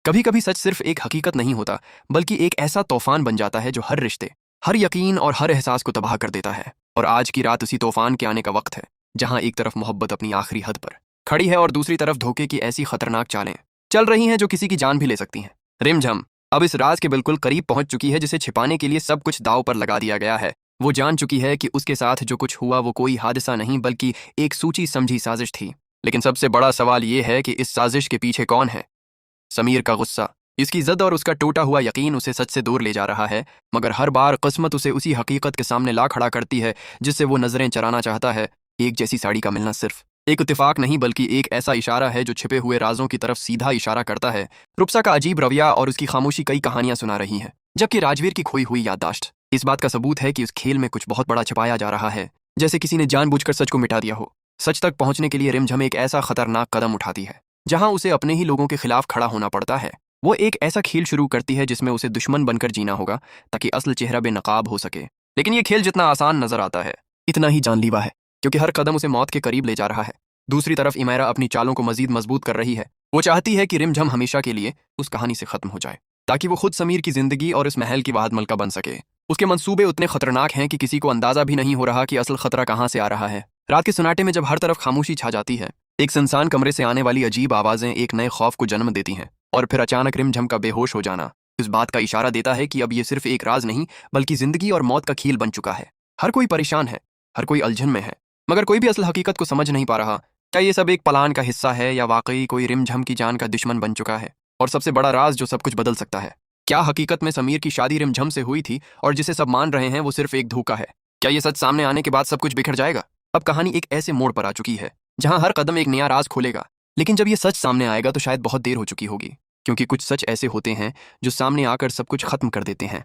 कभी कभी सच सिर्फ एक हकीकत नहीं होता, बल्कि एक ऐसा तूफान बन जाता है जो हर रिश्ते, हर यकीन और हर एहसास को तबाह कर देता है। और आज की रात उसी तूफान के आने का वक्त है, जहां एक तरफ मोहब्बत अपनी आखिरी हद पर खड़ी है और दूसरी तरफ धोखे की ऐसी खतरनाक चालें चल रही हैं जो किसी की जान भी ले सकती हैं। रिमझम अब इस राज के बिल्कुल करीब पहुंच चुकी है, जिसे छिपाने के लिए सब कुछ दांव पर लगा दिया गया है। वो जान चुकी है कि उसके साथ जो कुछ हुआ वो कोई हादसा नहीं, बल्कि एक सोची समझी साजिश थी। लेकिन सबसे बड़ा सवाल ये है कि इस साजिश के पीछे कौन है। समीर का गुस्सा, इसकी जिद और उसका टूटा हुआ यकीन उसे सच से दूर ले जा रहा है, मगर हर बार किस्मत उसे उसी हकीकत के सामने ला खड़ा करती है जिससे वो नजरें चराना चाहता है। एक जैसी साड़ी का मिलना सिर्फ एक इत्तेफाक नहीं, बल्कि एक ऐसा इशारा है जो छिपे हुए राजों की तरफ सीधा इशारा करता है। रुपसा का अजीब रवैया और उसकी खामोशी कई कहानियां सुना रही हैं, जबकि राजवीर की खोई हुई याददाश्त इस बात का सबूत है कि उस खेल में कुछ बहुत बड़ा छिपाया जा रहा है, जैसे किसी ने जानबूझकर सच को मिटा दिया हो। सच तक पहुंचने के लिए रिमझम एक ऐसा खतरनाक कदम उठाती है जहां उसे अपने ही लोगों के खिलाफ खड़ा होना पड़ता है। वो एक ऐसा खेल शुरू करती है जिसमें उसे दुश्मन बनकर जीना होगा ताकि असल चेहरा बेनकाब हो सके। लेकिन ये खेल जितना आसान नजर आता है, इतना ही जानलीवा है, क्योंकि हर कदम उसे मौत के करीब ले जा रहा है। दूसरी तरफ इमैरा अपनी चालों को मजीद मजबूत कर रही है। वो चाहती है कि रिमझम हमेशा के लिए उस कहानी से खत्म हो जाए, ताकि वो खुद समीर की जिंदगी और इस महल की वाहद मलका बन सके। उसके मंसूबे उतने खतरनाक हैं कि किसी को अंदाजा भी नहीं हो रहा कि असल खतरा कहाँ से आ रहा है। रात के सुनाटे में जब हर तरफ खामोशी छा जाती है, एक सुनसान कमरे से आने वाली अजीब आवाजें एक नए खौफ को जन्म देती हैं। और फिर अचानक रिमझम का बेहोश हो जाना इस बात का इशारा देता है कि अब ये सिर्फ एक राज नहीं, बल्कि जिंदगी और मौत का खेल बन चुका है। हर कोई परेशान है, हर कोई उलझन में है, मगर कोई भी असल हकीकत को समझ नहीं पा रहा। क्या ये सब एक प्लान का हिस्सा है, या वाकई कोई रिमझम की जान का दुश्मन बन चुका है? और सबसे बड़ा राज जो सब कुछ बदल सकता है, क्या हकीकत में समीर की शादी रिमझम से हुई थी और जिसे सब मान रहे हैं वो सिर्फ एक धोखा है? क्या ये सच सामने आने के बाद सब कुछ बिखर जाएगा? अब कहानी एक ऐसे मोड़ पर आ चुकी है जहां हर कदम एक नया राज खोलेगा। लेकिन जब ये सच सामने आएगा तो शायद बहुत देर हो चुकी होगी, क्योंकि कुछ सच ऐसे होते हैं जो सामने आकर सब कुछ खत्म कर देते हैं।